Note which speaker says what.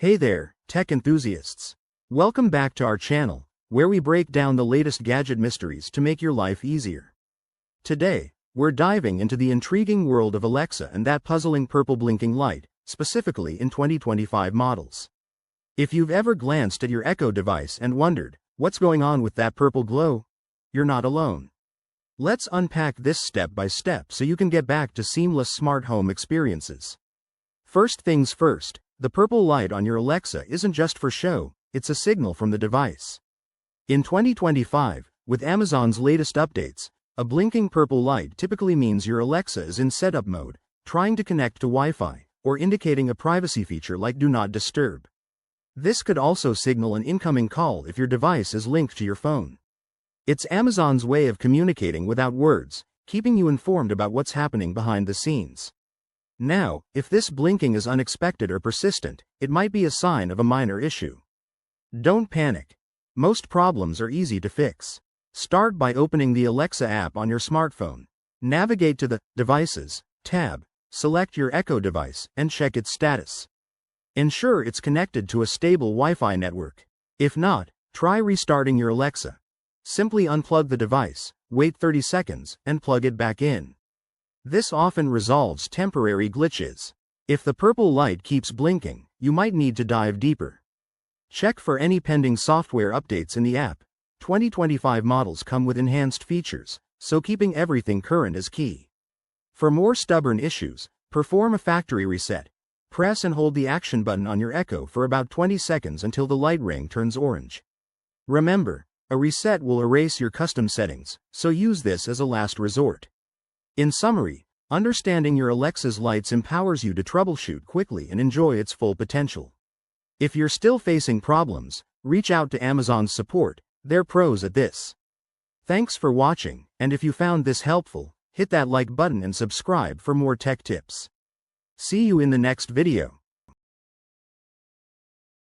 Speaker 1: Hey there, tech enthusiasts. Welcome back to our channel, where we break down the latest gadget mysteries to make your life easier. Today, we're diving into the intriguing world of Alexa and that puzzling purple blinking light, specifically in 2025 models. If you've ever glanced at your Echo device and wondered, what's going on with that purple glow? You're not alone. Let's unpack this step by step so you can get back to seamless smart home experiences. First things first, the purple light on your Alexa isn't just for show, it's a signal from the device. In 2025, with Amazon's latest updates, a blinking purple light typically means your Alexa is in setup mode, trying to connect to Wi-Fi, or indicating a privacy feature like Do Not Disturb. This could also signal an incoming call if your device is linked to your phone. It's Amazon's way of communicating without words, keeping you informed about what's happening behind the scenes. Now, if this blinking is unexpected or persistent, it might be a sign of a minor issue. Don't panic. Most problems are easy to fix. Start by opening the Alexa app on your smartphone. Navigate to the Devices tab, select your Echo device, and check its status. Ensure it's connected to a stable Wi-Fi network. If not, try restarting your Alexa. Simply unplug the device, wait 30 seconds, and plug it back in. This often resolves temporary glitches. If the purple light keeps blinking, you might need to dive deeper. Check for any pending software updates in the app. 2025 models come with enhanced features, so keeping everything current is key. For more stubborn issues, perform a factory reset. Press and hold the action button on your Echo for about 20 seconds until the light ring turns orange. Remember, a reset will erase your custom settings, so use this as a last resort. In summary, understanding your Alexa's lights empowers you to troubleshoot quickly and enjoy its full potential. If you're still facing problems, reach out to Amazon's support, they're pros at this. Thanks for watching, and if you found this helpful, hit that like button and subscribe for more tech tips. See you in the next video.